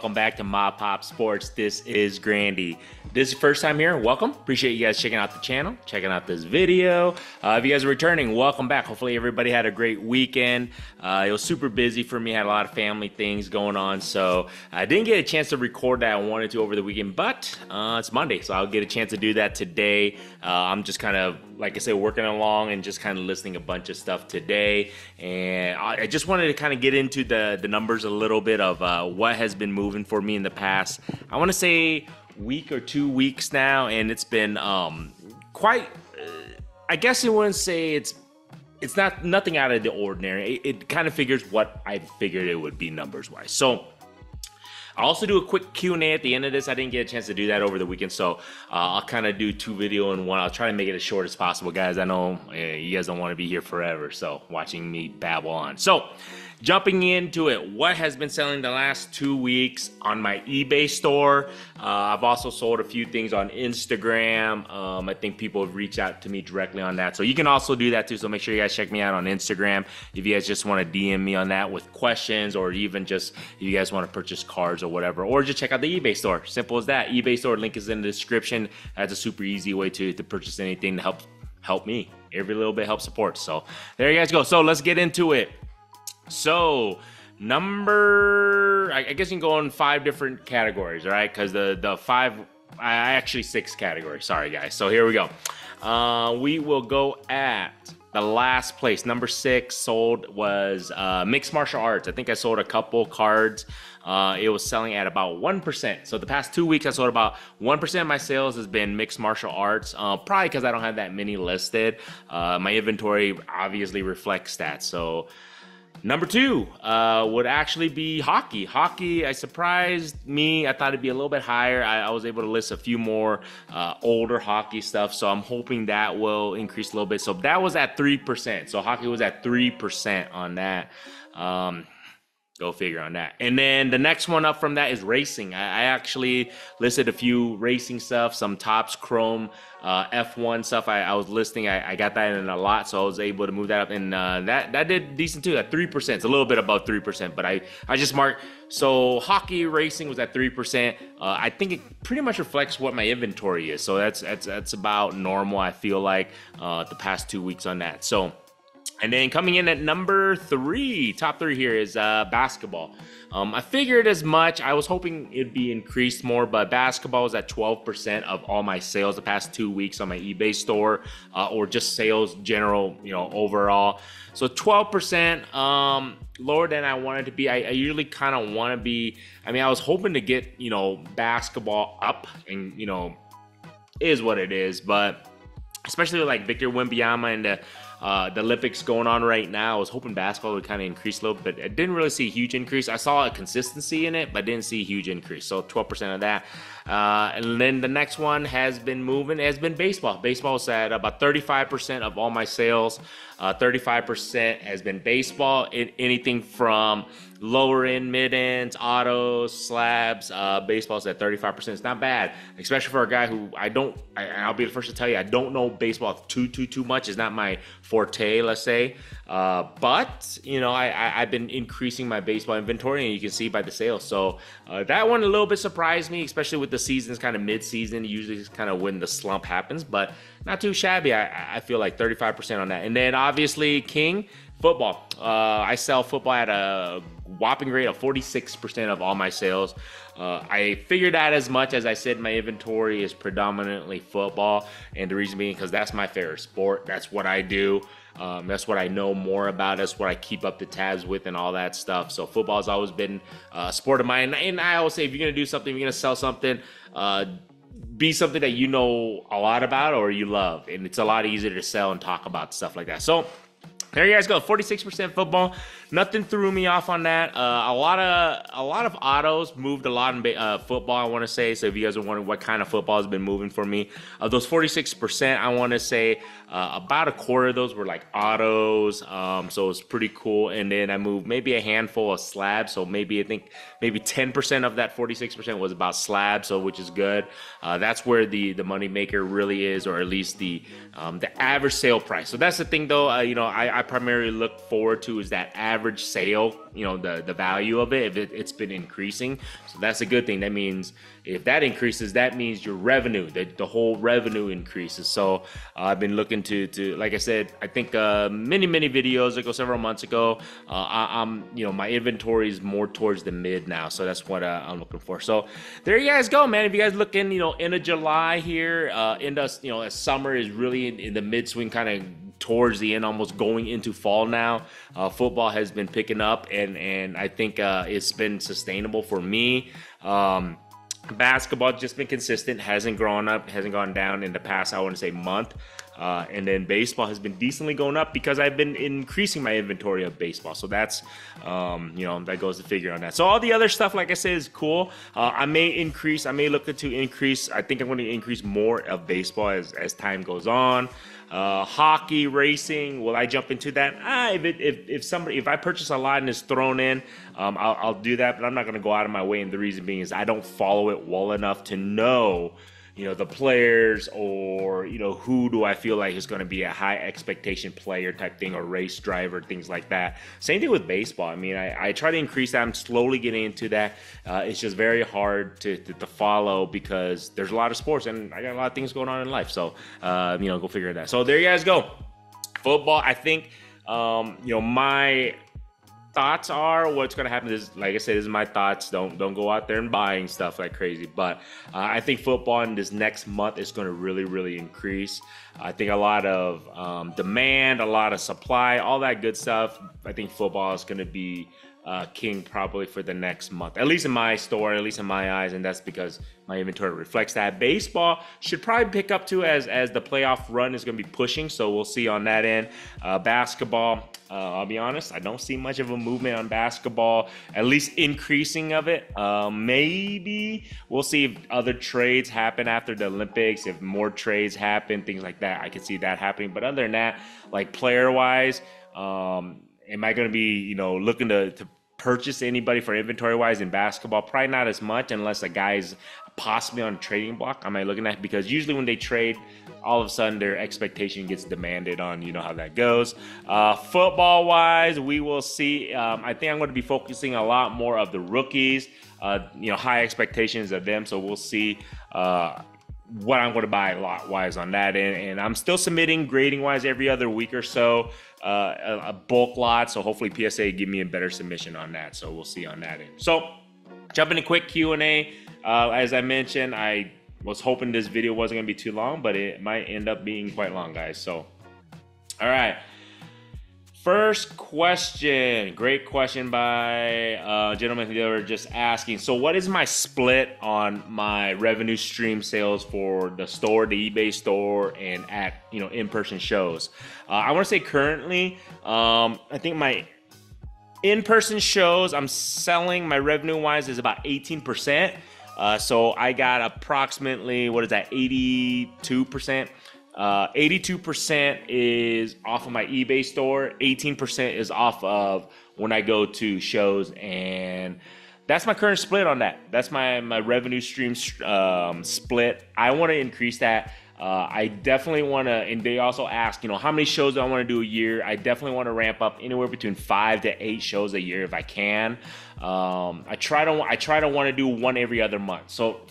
welcome back to MAPOP Sports. This is Grandy. This is your first time here, welcome. Appreciate you guys checking out the channel, checking out this video. If you guys are returning, welcome back. Hopefully everybody had a great weekend. It was super busy for me, had a lot of family things going on, so I didn't get a chance to record that I wanted to over the weekend, but it's Monday, so I'll get a chance to do that today. I'm just kind of, like I said, working along and just kind of listing a bunch of stuff today, and I just wanted to kind of get into the numbers a little bit of what has been moving for me in the past, I want to say week or 2 weeks now, and it's been quite, I guess I wouldn't say it's not nothing out of the ordinary. It kind of figures what I figured it would be numbers wise. So I'll also do a quick Q&A at the end of this. I didn't get a chance to do that over the weekend, so I'll kind of do 2 video in one. I'll try to make it as short as possible, guys. I know you guys don't want to be here forever, so watching me babble on. So jumping into it, what has been selling the last 2 weeks on my eBay store? I've also sold a few things on Instagram. I think people have reached out to me directly on that, so you can also do that too. So make sure you guys check me out on Instagram if you guys just want to DM me on that with questions, or even just if you guys want to purchase cards or whatever, or just check out the eBay store. Simple as that. eBay store link is in the description. That's a super easy way to purchase anything to help me. Every little bit helps support. So there you guys go. So let's get into it. So I guess you can go in 5 different categories, right? Because the 5, actually 6 categories. Sorry, guys. So here we go. We will go at the last place. Number 6 sold was mixed martial arts. I think I sold a couple cards. It was selling at about 1%. So the past 2 weeks, I sold about 1% of my sales has been mixed martial arts. Probably because I don't have that many listed. My inventory obviously reflects that. So number 2 would actually be hockey. Hockey, I surprised me. I thought it'd be a little bit higher. I was able to list a few more older hockey stuff, so I'm hoping that will increase a little bit. So that was at 3%. So hockey was at 3% on that. Go figure on that. And then the next one up from that is racing. I actually listed a few racing stuff, some Topps Chrome F1 stuff I was listing. I got that in a lot, so I was able to move that up, and that did decent too at 3%. It's a little bit above 3%, but I just marked. So hockey racing was at 3%. I think it pretty much reflects what my inventory is. So that's about normal, I feel like, the past 2 weeks on that. So. And then coming in at number 3, top 3 here is basketball. I figured as much. I was hoping it'd be increased more, but basketball was at 12% of all my sales the past 2 weeks on my eBay store, or just sales general, overall. So 12%, lower than I wanted to be. I usually kind of want to be. I mean, I was hoping to get basketball up, and is what it is, but especially with like Victor Wembanyama and the Olympics going on right now, I was hoping basketball would kind of increase a little bit. I didn't really see a huge increase. I saw a consistency in it, but didn't see a huge increase. So 12% of that. And then the next one has been moving, has been baseball. Baseball is at about 35% of all my sales. 35% has been baseball. Anything from lower end, mid ends, autos, slabs. Baseball's at 35%. It's not bad, especially for a guy who I'll be the first to tell you, I don't know baseball too much. It's not my forte, let's say. But I've been increasing my baseball inventory, and you can see by the sales. So that one a little bit surprised me, especially with the seasons kind of mid-season. Usually it's kind of when the slump happens, but not too shabby. I feel like 35% on that. And then obviously king football. I sell football at a whopping rate of 46% of all my sales. I figured out as much. As I said, my inventory is predominantly football, and the reason being because that's my favorite sport. That's what I do. That's what I know more about. That's what I keep up the tabs with and all that stuff. So football has always been a sport of mine. And I always say, if you're going to do something, if you're going to sell something, be something that you know a lot about or you love. And it's a lot easier to sell and talk about stuff like that. So there you guys go, 46% football. Nothing threw me off on that. A lot of autos moved a lot in football, I want to say. So if you guys are wondering what kind of football has been moving for me, of those 46%, I want to say about a quarter of those were like autos. So it's pretty cool. And then I moved maybe a handful of slabs. So I think maybe 10% of that 46% was about slabs, so which is good. That's where the money maker really is, or at least the average sale price. So that's the thing, though. I primarily look forward to is that average average sale, you know, the value of it, if it's been increasing. So that's a good thing. That means if that increases, that means your revenue, the whole revenue increases. So I've been looking to like I said, I think many videos ago, several months ago, I'm you know, my inventory is more towards the mid now, so that's what I'm looking for. So there you guys go, man. If you guys looking, you know, into July here, into, you know, as summer is really in the mid swing, kind of towards the end, almost going into fall now. Football has been picking up, and I think it's been sustainable for me. Basketball just been consistent, hasn't grown up, hasn't gone down in the past, I want to say, month. And then baseball has been decently going up because I've been increasing my inventory of baseball. So that's, you know, that goes to figure on that. So all the other stuff, like I said, is cool. I may look to increase. I think I'm going to increase more of baseball as time goes on. Hockey, racing, will I jump into that? If I purchase a lot and it's thrown in, I'll do that, but I'm not going to go out of my way. And the reason being is I don't follow it well enough to know, you know, the players, or, you know, who do I feel like is going to be a high expectation player type thing, or race driver, things like that. Same thing with baseball. I mean, I try to increase that. I'm slowly getting into that. It's just very hard to follow because there's a lot of sports and I got a lot of things going on in life. So, you know, go figure that. So there you guys go. Football, I think, you know, my thoughts are what's going to happen is, like I said, this is my thoughts. Don't go out there and buying stuff like crazy. But I think football in this next month is going to really increase. I think a lot of demand, a lot of supply, all that good stuff. I think football is going to be king probably for the next month, at least in my store, at least in my eyes, and that's because my inventory reflects that. Baseball should probably pick up too as the playoff run is going to be pushing, so we'll see on that end. Basketball, I'll be honest, I don't see much of a movement on basketball, at least increasing of it. Maybe we'll see if other trades happen after the Olympics, if more trades happen, things like that. I can see that happening, but other than that, like player-wise, am I going to be, you know, looking to purchase anybody for inventory wise in basketball? Probably not as much, unless a guy's possibly on a trading block. Am I looking at, because usually when they trade, all of a sudden their expectation gets demanded on, you know how that goes. Football wise, we will see. I think I'm going to be focusing a lot more of the rookies, you know, high expectations of them. So we'll see what I'm going to buy lot wise on that end. And I'm still submitting grading wise every other week or so, a bulk lot. So hopefully PSA give me a better submission on that. So we'll see on that end. So jumping a quick Q&A. As I mentioned, I was hoping this video wasn't going to be too long, but it might end up being quite long, guys. So, all right. First question, great question by a gentleman who were just asking. So what is my split on my revenue stream sales for the store, the eBay store, and at, you know, in-person shows? I want to say currently, I think my in-person shows, I'm selling, my revenue-wise is about 18%. So I got approximately, 82%? 82% is off of my eBay store. 18% is off of when I go to shows, and that's my current split on that. That's my revenue stream split. I want to increase that. I definitely want to, and they also ask, you know, how many shows do I want to do a year? I definitely want to ramp up anywhere between 5 to 8 shows a year if I can. I try to want to do one every other month. So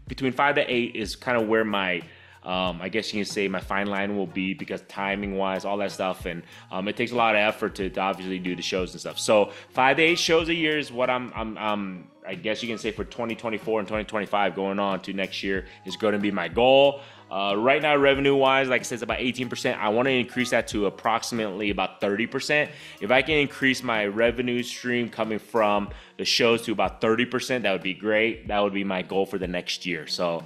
between 5 to 8 is kind of where my I guess you can say my fine line will be, because timing wise, all that stuff, and it takes a lot of effort to obviously do the shows and stuff. So 5 to 8 shows a year is what I guess you can say for 2024 and 2025 going on to next year is going to be my goal. Right now, revenue wise, like I said, it's about 18%. I want to increase that to approximately about 30%. If I can increase my revenue stream coming from the shows to about 30%, that would be great. That would be my goal for the next year. So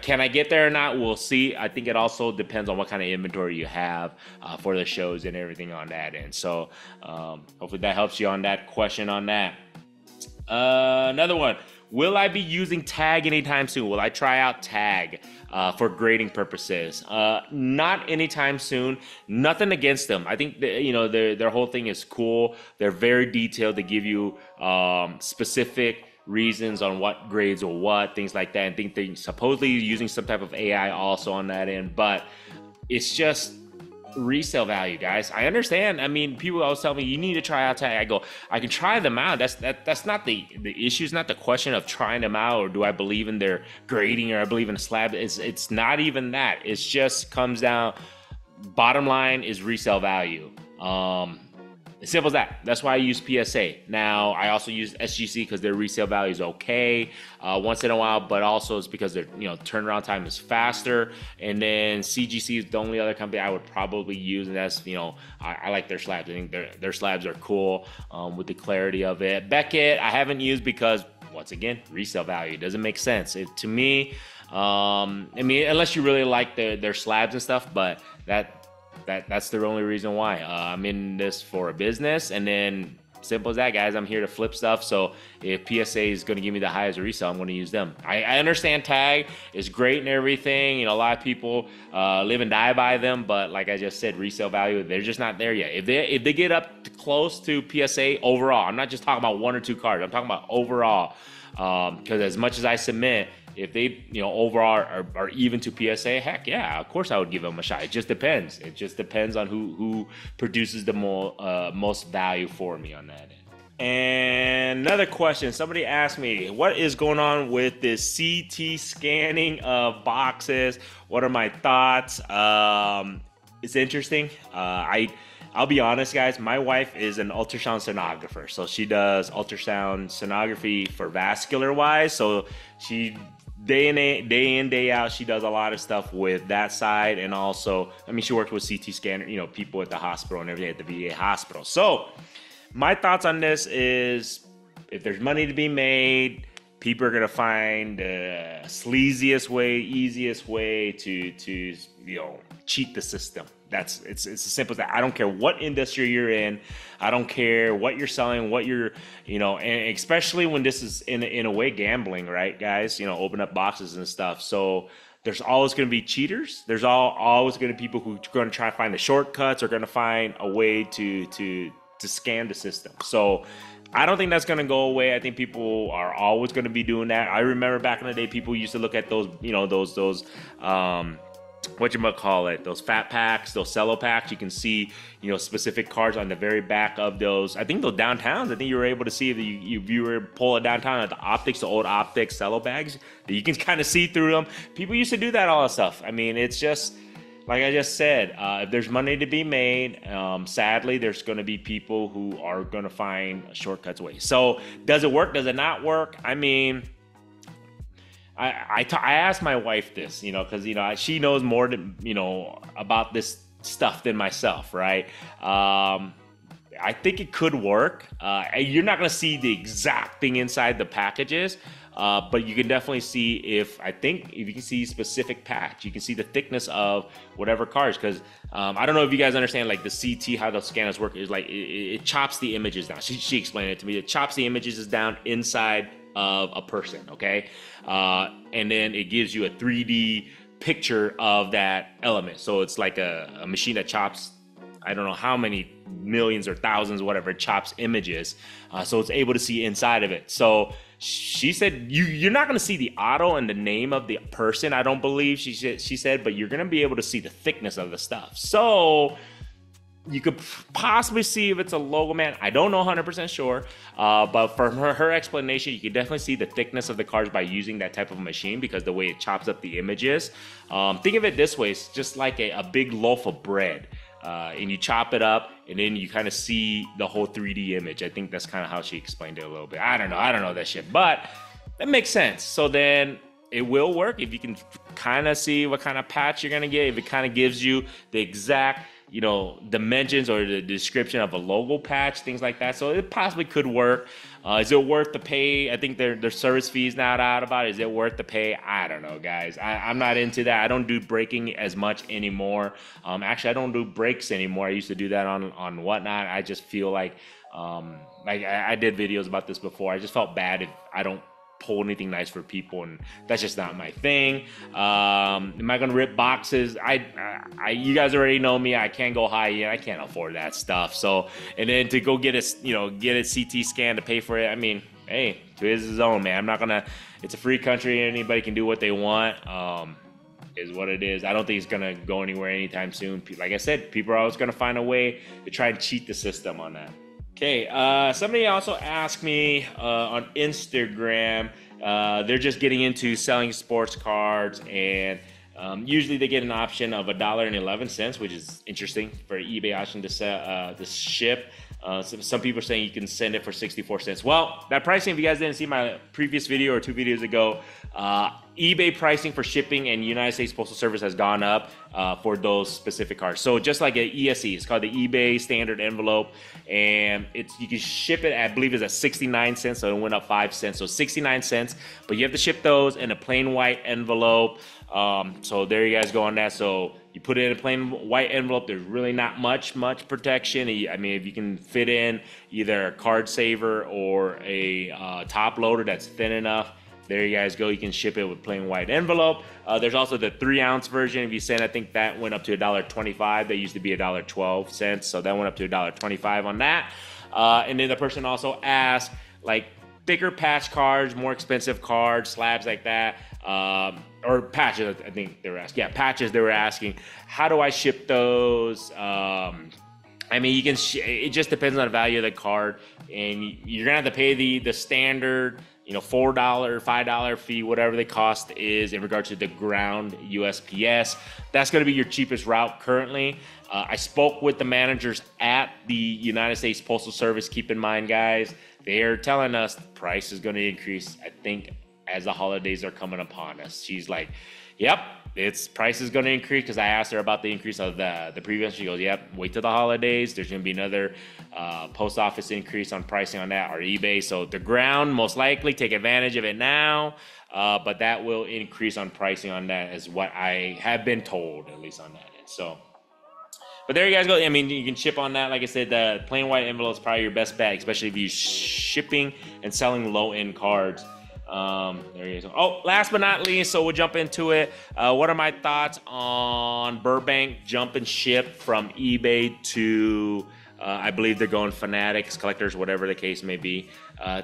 can I get there or not, we'll see. I think it also depends on what kind of inventory you have for the shows and everything on that end. So hopefully that helps you on that question on that. Another one. Will I be using Tag anytime soon? Will I try out Tag for grading purposes? Not anytime soon. Nothing against them. I think their whole thing is cool. They're very detailed. They give you specific reasons on what grades or what, things like that. I think they're supposedly using some type of AI also on that end. But it's just, resale value, guys. I understand. I mean, people always tell me you need to try out tag. I go, I can try them out. That's not the issue. It's not the question of trying them out or do I believe in their grading or I believe in a slab. It's not even that. It just comes down. Bottom line is resale value. As simple as that. That's why I use PSA. Now, I also use SGC because their resale value is okay once in a while, but also it's because their turnaround time is faster. And then CGC is the only other company I would probably use, and that's I like their slabs. I think their slabs are cool with the clarity of it. Beckett I haven't used because once again resale value doesn't make sense to me. I mean, unless you really like their slabs and stuff, but that's the only reason why. I'm in this for a business, and then simple as that, guys. I'm here to flip stuff. So if PSA is going to give me the highest resale, I'm going to use them. I understand tag is great and everything. A lot of people live and die by them, but like I just said, resale value, they're just not there yet. If they get up close to PSA overall, I'm not just talking about 1 or 2 cards. I'm talking about overall. Because as much as I submit, if they, overall are even to PSA, heck yeah, of course I would give them a shot. It just depends. It just depends on who produces the most value for me on that end. And another question, somebody asked me, what is going on with this CT scanning of boxes? What are my thoughts? It's interesting. I'll be honest, guys, my wife is an ultrasound sonographer. So she does ultrasound sonography for vascular wise. So she day in, day out, she does a lot of stuff with that side. And also, she works with CT scanner, people at the hospital and everything at the VA hospital. So my thoughts on this is if there's money to be made, people are going to find the sleaziest way, easiest way to cheat the system. It's as simple as that. I don't care what industry you're in. I don't care what you're selling, what you're, and especially when this is in a way gambling, right, guys? Open up boxes and stuff. So there's always going to be cheaters. There's always going to be people who are going to try to find the shortcuts or going to find a way to scam the system. So I don't think that's going to go away. I think people are always going to be doing that. I remember back in the day, people used to look at those, those those fat packs, those cello packs. You can see, specific cards on the very back of those. I think those downtowns, I think you were able to see if you were pulling downtown at the optics, the old optics cello bags, that you can kind of see through them. People used to do that all that stuff. It's just, like I just said, if there's money to be made, sadly, there's going to be people who are going to find shortcuts away. So does it work? Does it not work? I asked my wife this, because, she knows more than, about this stuff than myself, right? I think it could work. You're not going to see the exact thing inside the packages, but you can definitely see if you can see specific patch, you can see the thickness of whatever cards. Because I don't know if you guys understand, like the CT, how the scanners work is like it chops the images down. She explained it to me. It chops the images down inside of a person, okay? And then it gives you a 3D picture of that element. So it's like a machine that chops, I don't know how many millions or thousands, whatever, it chops images. So it's able to see inside of it. So she said, you're not going to see the auto and the name of the person, I don't believe, she said, but you're going to be able to see the thickness of the stuff. So you could possibly see if it's a logo, man. I don't know 100% sure, but from her explanation, you can definitely see the thickness of the cards by using that type of machine because the way it chops up the images. Think of it this way. It's just like a big loaf of bread. And you chop it up, and then you kind of see the whole 3D image. I think that's kind of how she explained it a little bit. I don't know that shit, but that makes sense. So then it will work if you can kind of see what kind of patch you're going to get, if it kind of gives you the exact dimensions or the description of a logo patch, things like that. So it possibly could work. Is it worth the pay? I think their service fees not out about it. Is it worth the pay? I don't know, guys. I'm not into that. I don't do breaking as much anymore. Actually, I don't do breaks anymore. I used to do that on Whatnot. I just feel like I did videos about this before. I just felt bad if I don't pull anything nice for people, and that's just not my thing. Am I gonna rip boxes? You guys already know me. I can't go high end. I can't afford that stuff. So, and then to go get a CT scan to pay for it. Hey, to his own, man. I'm not gonna. It's a free country. Anybody can do what they want. is what it is. I don't think it's gonna go anywhere anytime soon. Like I said, people are always gonna find a way to try and cheat the system on that. Okay, somebody also asked me on Instagram, they're just getting into selling sports cards, and usually they get an option of $1.11, which is interesting for an eBay option to sell, to ship. Some people are saying you can send it for 64 cents. Well, that pricing, if you guys didn't see my previous video or 2 videos ago, eBay pricing for shipping and United States Postal Service has gone up for those specific cards. So just like an ESE, it's called the eBay standard envelope, and you can ship it, I believe it's at 69 cents, so it went up 5 cents, so 69 cents, but you have to ship those in a plain white envelope. So there you guys go on that. So you put it in a plain white envelope, there's really not much protection. I mean, if you can fit in either a card saver or a top loader that's thin enough, there you guys go. You can ship it with plain white envelope. There's also the 3-ounce version. If you send, I think that went up to $1.25. That used to be $1.12, so that went up to $1.25 on that. And then the person also asked, like, bigger patch cards, more expensive cards, slabs like that, or patches, I think they were asking. Yeah, patches, they were asking, how do I ship those? I mean, you can, it just depends on the value of the card, and you're gonna have to pay the standard, $4, $5 fee, whatever the cost is in regard to the ground USPS. That's gonna be your cheapest route currently. I spoke with the managers at the United States Postal Service. Keep in mind, guys, they're telling us the price is gonna increase, I think, as the holidays are coming upon us. She's like, yep, price is going to increase, because I asked her about the increase of the previous. She goes, yep, wait till the holidays. There's going to be another post office increase on pricing on that, or eBay. So the ground, most likely, take advantage of it now, but that will increase on pricing on that, is what I have been told, at least on that end. So, but there you guys go. I mean, you can ship on that. Like I said, the plain white envelope is probably your best bet, especially if you're shipping and selling low-end cards. There you go. Oh, last but not least, so we'll jump into it. What are my thoughts on Burbank jump and ship from eBay to, I believe they're going Fanatics, Collectors, whatever the case may be.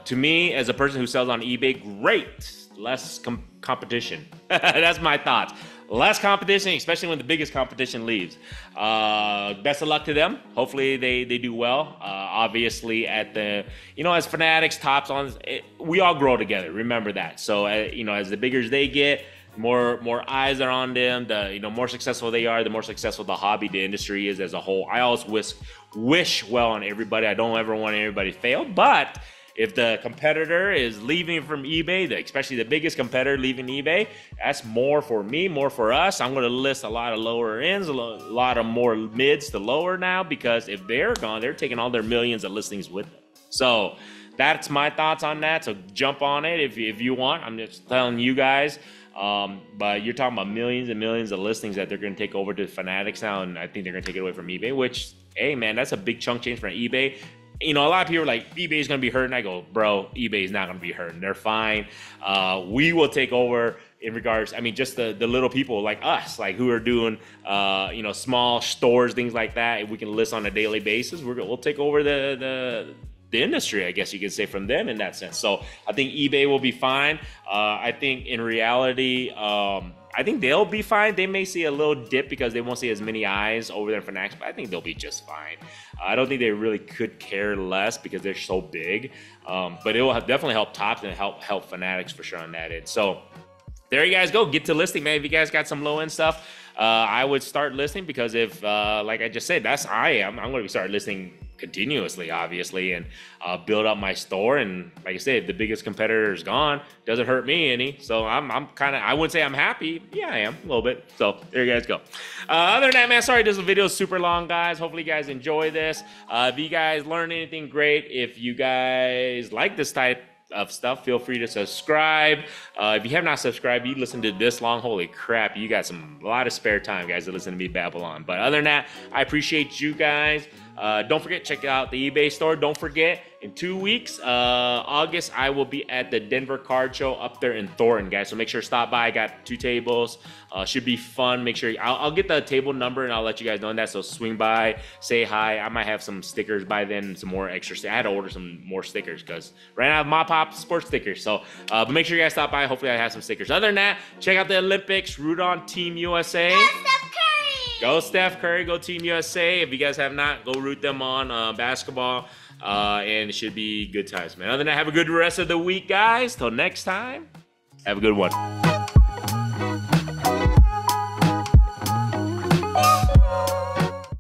To me, as a person who sells on eBay, great. Less competition. That's my thoughts. Less competition, especially when the biggest competition leaves. Best of luck to them. Hopefully they do well. Obviously, at the, as Fanatics, Tops, we all grow together. Remember that. So, as the bigger they get, more eyes are on them. The more successful they are, the more successful the hobby, the industry is as a whole. I always wish well on everybody. I don't ever want anybody to fail, but if the competitor is leaving from eBay, especially the biggest competitor leaving eBay, that's more for me, more for us. I'm going to list a lot of lower ends, a lot of more mids to lower now, because if they're gone, they're taking all their millions of listings with them. So that's my thoughts on that. So jump on it if you want. I'm just telling you guys. But you're talking about millions and millions of listings that they're going to take over to Fanatics now, and I think they're going to take it away from eBay, which, hey, man, that's a big chunk change from eBay. A lot of people are like, eBay is going to be hurting. I go, bro, eBay is not going to be hurting. They're fine. We will take over in regards, just the little people like us, like who are doing, small stores, things like that. If we can list on a daily basis, we'll take over the industry, I guess you could say, from them in that sense. So I think eBay will be fine. I think in reality, I think they'll be fine. They may see a little dip because they won't see as many eyes over there for Fanatics, but I think they'll be just fine. I don't think they really could care less because they're so big. But it will definitely help Tops and help Fanatics for sure on that end. So there you guys go. Get to listing, man. If you guys got some low end stuff, I would start listing, because if, like I just said, I'm going to start listing continuously, obviously, and build up my store. And like I said, the biggest competitor is gone, doesn't hurt me any. So I'm kind of, I wouldn't say I'm happy. Yeah, I am a little bit. So there you guys go. Other than that, man, sorry this video is super long, guys. Hopefully you guys enjoy this. If you guys learned anything, great. If you guys like this type of stuff, feel free to subscribe. If you have not subscribed, you listen to this long, holy crap, you got a lot of spare time, guys, to listen to me babble on. But other than that, I appreciate you guys. Don't forget, check out the eBay store. Don't forget, in 2 weeks, August, I will be at the Denver Card Show up there in Thornton, guys. So make sure to stop by. I got 2 tables. Should be fun. Make sure I'll get the table number and I'll let you guys know that. So swing by, say hi. I might have some stickers by then, some more extra. I had to order some more stickers because right now I have MAPOP sports stickers. So, but make sure you guys stop by. Hopefully, I have some stickers. Other than that, check out the Olympics. Root on Team USA. Go Steph Curry, go Team USA. If you guys have not, go root them on basketball. And it should be good times, man. Other than that, have a good rest of the week, guys. Till next time, have a good one.